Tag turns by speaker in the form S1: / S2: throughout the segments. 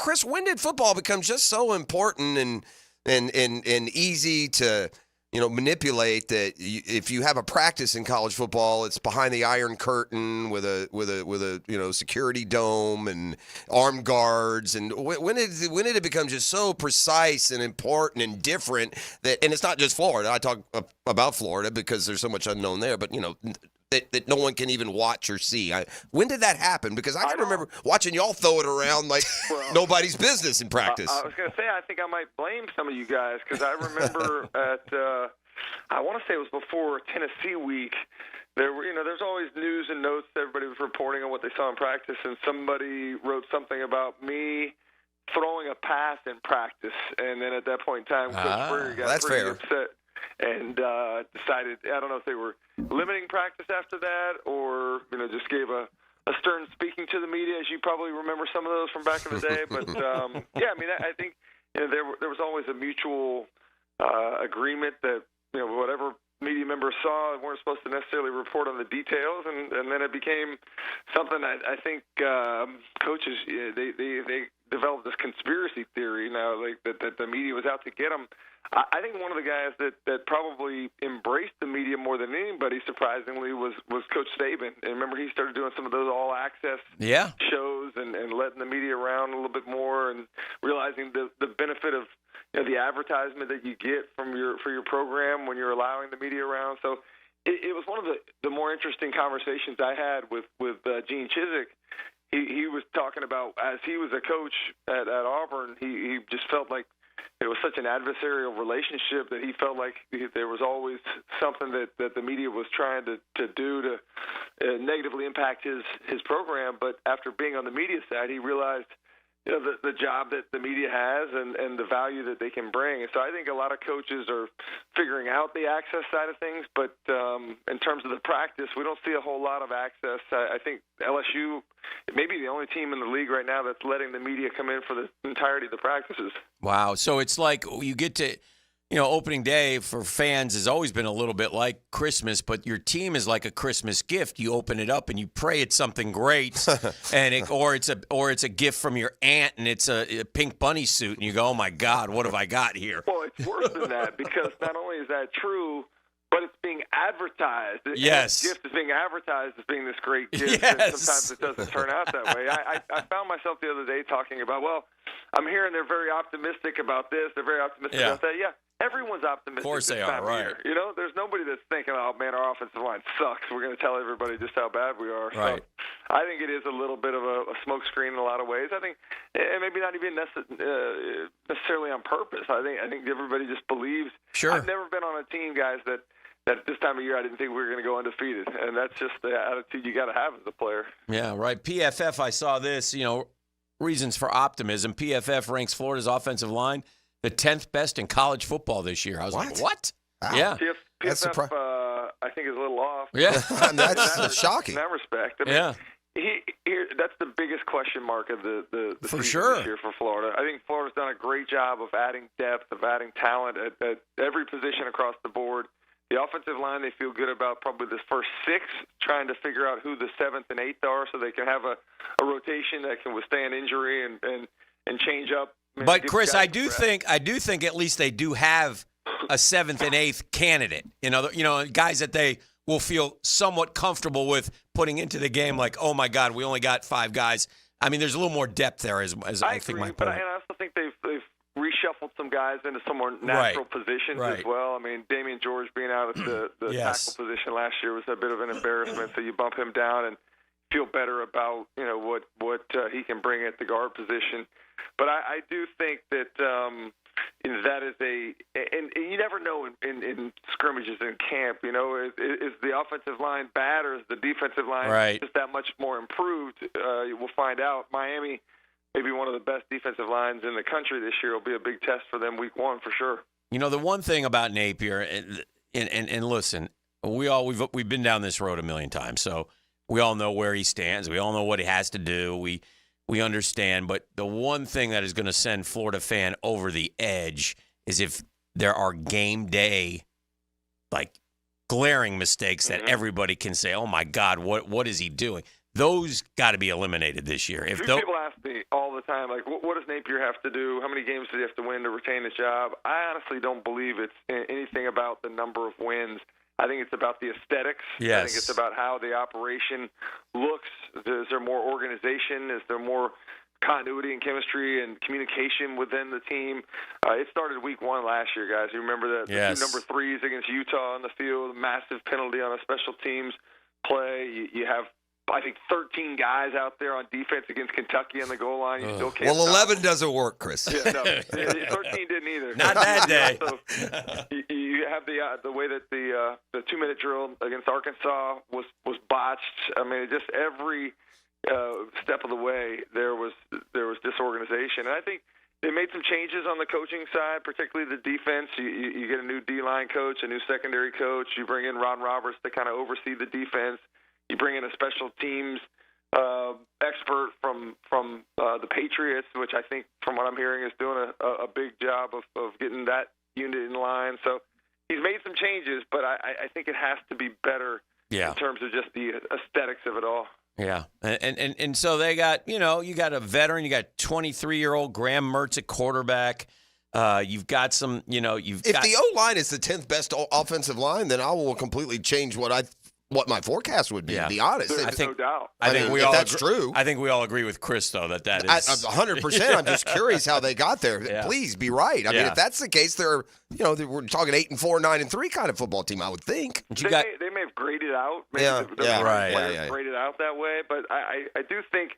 S1: Chris, when did football become just so important and easy to manipulate that if you have a practice in college football, it's behind the Iron Curtain with a security dome and armed guards. And when did it become just so precise and important and different and it's not just Florida. I talk about Florida because there's so much unknown there, but that no one can even watch or see. When did that happen? Because I can remember watching y'all throw it around like nobody's business in practice.
S2: I was going to say, I think I might blame some of you guys because I remember I want to say it was before Tennessee week. There's always news and notes. Everybody was reporting on what they saw in practice, and somebody wrote something about me throwing a pass in practice. And then at that point in time, Coach Berger got pretty upset. And decided, I don't know if they were limiting practice after that or, just gave a stern speaking to the media, as you probably remember some of those from back in the day. But, I think there was always a mutual agreement that, whatever media members saw weren't supposed to necessarily report on the details. And then it became something that I think coaches, they developed this conspiracy theory now that the media was out to get them. I think one of the guys that probably embraced the media more than anybody, surprisingly, was Coach Saban. And remember, he started doing some of those all-access shows and letting the media around a little bit more and realizing the benefit of the advertisement that you get for your program when you're allowing the media around. So it was one of the more interesting conversations I had with Gene Chizik. He was talking about, as he was a coach at Auburn, he just felt like it was such an adversarial relationship that he felt like there was always something that the media was trying to do to negatively impact his program. But after being on the media side, he realized the job that the media has and the value that they can bring. And so I think a lot of coaches are figuring out the access side of things, but in terms of the practice, we don't see a whole lot of access. I think LSU may be the only team in the league right now that's letting the media come in for the entirety of the practices.
S3: Wow. So it's like you get to – opening day for fans has always been a little bit like Christmas, but your team is like a Christmas gift. You open it up and you pray it's something great, or it's a gift from your aunt and it's a pink bunny suit, and you go, oh my God, what have I got here?
S2: Well, it's worse than that because not only is that true, but it's being advertised.
S3: Yes.
S2: The gift is being advertised as being this great gift,
S3: yes.
S2: And sometimes it doesn't turn out that way. I found myself the other day talking about, I'm hearing they're very optimistic about this, they're very optimistic about that. Yeah. Everyone's optimistic.
S3: Of course they are, right?
S2: There's nobody that's thinking, "Oh man, our offensive line sucks. We're going to tell everybody just how bad we are."
S3: Right.
S2: So I think it is a little bit of a smokescreen in a lot of ways. I think, and maybe not even necessarily on purpose. I think everybody just believes.
S3: Sure.
S2: I've never been on a team, guys, that this time of year I didn't think we were going to go undefeated, and that's just the attitude you got to have as a player.
S3: Yeah, right. PFF, I saw this. Reasons for optimism. PFF ranks Florida's offensive line the 10th best in college football this year. I was like, what?
S1: Wow.
S3: Yeah.
S2: PFF, I think, is a little off.
S3: Yeah.
S1: That's shocking.
S2: In that respect. That's the biggest question mark of the
S3: for
S2: season
S3: sure.
S2: this year for Florida. I think Florida's done a great job of adding depth, of adding talent at every position across the board. The offensive line, they feel good about probably the first six, trying to figure out who the seventh and eighth are so they can have a rotation that can withstand injury and change up.
S3: But Chris, I do think at least they do have a seventh and eighth candidate. Guys that they will feel somewhat comfortable with putting into the game. Like, oh my God, we only got 5 guys. I mean, there's a little more depth there. As I think my point.
S2: But I also think they've reshuffled some guys into some more natural positions as well. I mean, Damian George being out at the tackle position last year was a bit of an embarrassment. So you bump him down and feel better about what he can bring at the guard position. But I do think that that is and you never know in scrimmages in camp. Is the offensive line bad or is the defensive line just that much more improved? We'll find out. Miami, maybe one of the best defensive lines in the country this year, will be a big test for them week 1 for sure. The
S3: one thing about Napier, and listen, we've been down this road a million times, so we all know where he stands. We all know what he has to do. We understand, but the one thing that is going to send Florida fan over the edge is if there are game day, glaring mistakes that everybody can say, oh, my God, what is he doing? Those got to be eliminated this year.
S2: People ask me all the time, like, what does Napier have to do? How many games does he have to win to retain his job? I honestly don't believe it's anything about the number of wins. I think it's about the aesthetics.
S3: Yes.
S2: I think it's about how the operation looks. Is there more organization? Is there more continuity and chemistry and communication within the team? It started week 1 last year, guys. You remember the
S3: Yes.
S2: two number 3s against Utah on the field, massive penalty on a special teams play. You have, I think, 13 guys out there on defense against Kentucky on the goal line. You still can't.
S1: Well, 11 doesn't work, Chris.
S2: Yeah, no, 13 didn't either.
S3: Not that day.
S2: So, you have the way that the 2-minute drill against Arkansas was botched. I mean, just every step of the way there was disorganization, and I think they made some changes on the coaching side, particularly the defense. You get a new D-line coach, a new secondary coach. You bring in Ron Roberts to kind of oversee the defense. You bring in a special teams expert from the Patriots, which I think, from what I'm hearing, is doing a big job of getting that unit in line. So he's made some changes, but I think it has to be better in terms of just the aesthetics of it all.
S3: Yeah, and so they got, you got a veteran, you got 23-year-old Graham Mertz at quarterback. You've got some, if
S1: the O-line is the 10th best offensive line, then I will completely change what my forecast would be, to be honest.
S2: There's no doubt.
S3: I think we
S1: if
S3: all
S1: that's true.
S3: I think we all agree with Chris, though, that is
S1: 100%. I'm just curious how they got there.
S3: Yeah.
S1: Please be right. I mean, if that's the case, we're talking 8-4, 9-3 kind of football team, I would think.
S2: They may have graded out. Maybe graded out that way. But I do think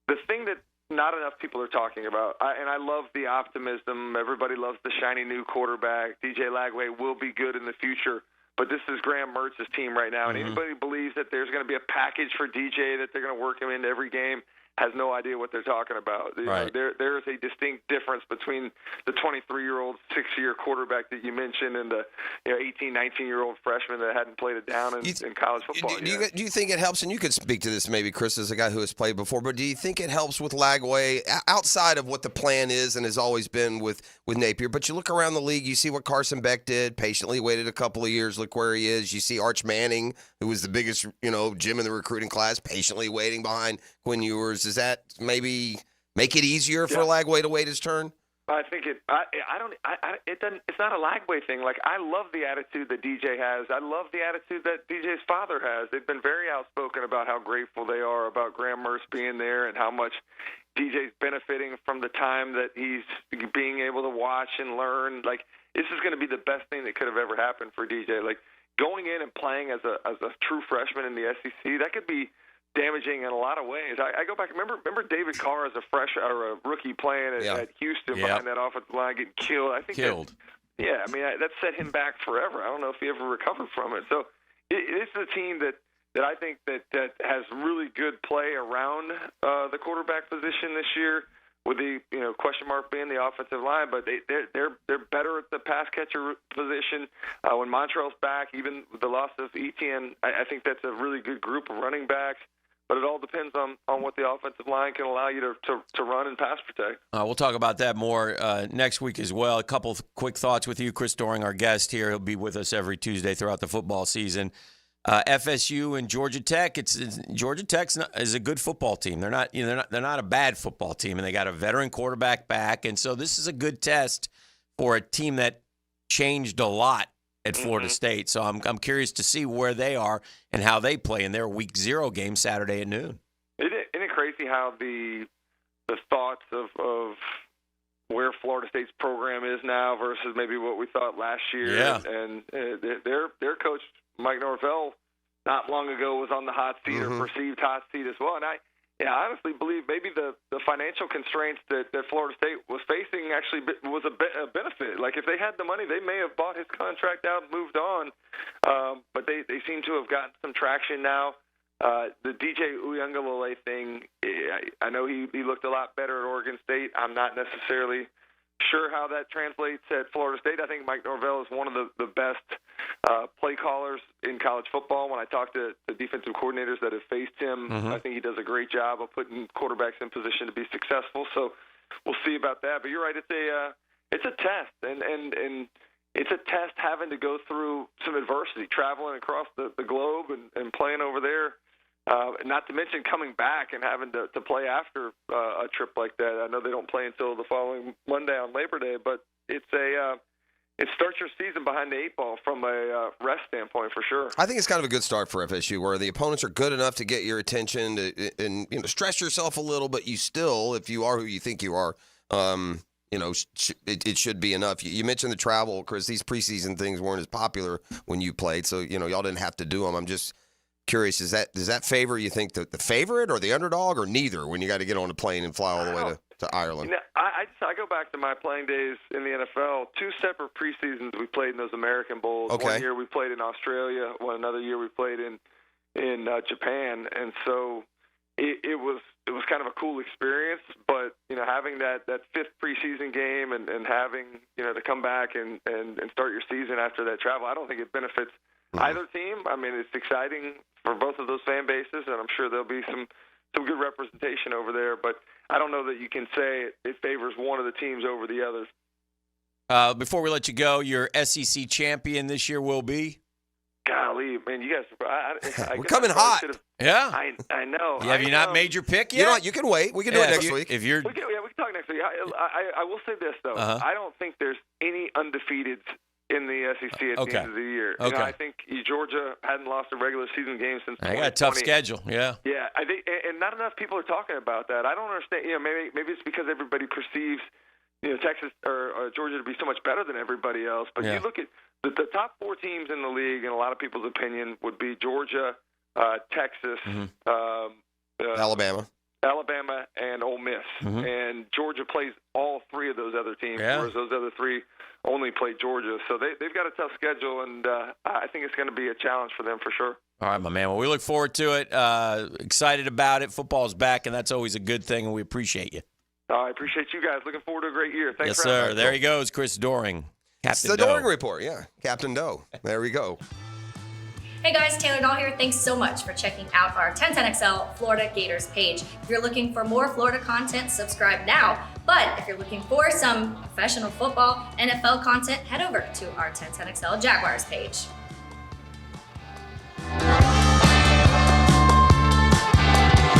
S2: the thing that not enough people are talking about, and I love the optimism. Everybody loves the shiny new quarterback. DJ Lagway will be good in the future. But this is Graham Mertz's team right now, and anybody believes that there's going to be a package for DJ, that they're going to work him into every game, has no idea what they're talking about.
S3: Right.
S2: There is a distinct difference between the 23-year-old, 6-year quarterback that you mentioned and the 18, 19-year-old freshman that hadn't played it down in college football yet.
S1: Do you think it helps, and you could speak to this maybe, Chris, as a guy who has played before, but do you think it helps with Lagway, outside of what the plan is and has always been with Napier, but you look around the league, you see what Carson Beck did, patiently waited a couple of years, look where he is. You see Arch Manning, who was the biggest, gem in the recruiting class, patiently waiting behind Quinn Ewers. Does that maybe make it easier for Lagway to wait his turn?
S2: I think it doesn't. It's not a Lagway thing. Like, I love the attitude that DJ has. I love the attitude that DJ's father has. They've been very outspoken about how grateful they are about Graham Mertz being there and how much DJ's benefiting from the time that he's being able to watch and learn. Like, this is going to be the best thing that could have ever happened for DJ. Like, going in and playing as a true freshman in the SEC, that could be damaging in a lot of ways. I go back. Remember David Carr as a rookie playing at Houston behind that offensive line, getting killed. I think
S3: killed.
S2: That set him back forever. I don't know if he ever recovered from it. So it's a team that I think that has really good play around the quarterback position this year, with the question mark being the offensive line. But they're better at the pass catcher position. When Montrell's back, even with the loss of Etienne, I think that's a really good group of running backs. But it all depends on what the offensive line can allow you to run and pass protect.
S3: We'll talk about that more next week as well. A couple of quick thoughts with you, Chris Doering, our guest here. He'll be with us every Tuesday throughout the football season. FSU and Georgia Tech. Georgia Tech is a good football team. They're not a bad football team, and they got a veteran quarterback back. And so this is a good test for a team that changed a lot at Florida State. So I'm curious to see where they are and how they play in their Week 0 game Saturday at noon.
S2: Isn't it crazy how the thoughts of where Florida State's program is now versus maybe what we thought last year?
S3: Yeah.
S2: And their coach, Mike Norvell, not long ago was on the hot seat or perceived hot seat as well. And I honestly believe maybe the financial constraints that Florida State was facing actually was a benefit. Like, if they had the money, they may have bought his contract out and moved on. But they seem to have gotten some traction now. The DJ Uiagalelei thing, I know he looked a lot better at Oregon State. I'm not necessarily sure how that translates at Florida State. I think Mike Norvell is one of the best play callers in college football. When I talk to the defensive coordinators that have faced him, I think he does a great job of putting quarterbacks in position to be successful. So we'll see about that. But you're right, it's a test, and it's a test having to go through some adversity, traveling across the globe and playing over there Not to mention coming back and having to play after a trip like that. I know they don't play until the following Monday on Labor Day, but it starts your season behind the eight ball from a rest standpoint for sure.
S1: I think it's kind of a good start for FSU, where the opponents are good enough to get your attention and stress yourself a little, but you still, if you are who you think you are, it should be enough. You mentioned the travel, Chris. These preseason things weren't as popular when you played, so y'all didn't have to do them. I'm just curious, does that favor, you think, the favorite or the underdog, or neither, when you got to get on a plane and fly all the way to Ireland?
S2: I go back to my playing days in the NFL. 2 separate preseasons we played in those American Bowls.
S1: Okay.
S2: 1 year we played in Australia. Another year we played in Japan. And so it was kind of a cool experience. But having that 5th preseason game and having to come back and start your season after that travel, I don't think it benefits either team. I mean, it's exciting for both of those fan bases, and I'm sure there'll be some good representation over there. But I don't know that you can say it favors one of the teams over the others.
S3: Before we let you go, your SEC champion this year will be?
S2: Golly, man, you guys,
S1: we're coming hot.
S3: Yeah.
S2: I know.
S3: Have you not made your pick yet?
S1: You know what? You can wait. We can do it next week.
S3: If you're,
S2: we can talk next week. I will say this though. I don't think there's any undefeateds in the SEC at the end of the year.
S3: Okay.
S2: I think Georgia hadn't lost a regular season game since 2020.
S3: I got a tough schedule. Yeah.
S2: Yeah, I think, and not enough people are talking about that. I don't understand. Maybe it's because everybody perceives Texas or Georgia to be so much better than everybody else. But you look at the top 4 teams in the league, in a lot of people's opinion, would be Georgia, Texas,
S1: Alabama,
S2: and Ole Miss. And Georgia plays all 3 of those other teams, whereas those other 3 only play Georgia. So they've got a tough schedule, and I think it's going to be a challenge for them for sure.
S3: All right, my man. Well, we look forward to it. Excited about it. Football's back, and that's always a good thing, and we appreciate you.
S2: I appreciate you guys. Looking forward to a great year. Thanks
S3: yes,
S2: for having
S3: sir.
S2: me.
S3: There he goes, Chris Doering. Captain
S1: It's the
S3: Doe.
S1: Doering Report, yeah. Captain Doe. There we go.
S4: Hey guys, Taylor Dahl here. Thanks so much for checking out our 1010XL Florida Gators page. If you're looking for more Florida content, subscribe now. But if you're looking for some professional football, NFL content, head over to our 1010XL Jaguars page.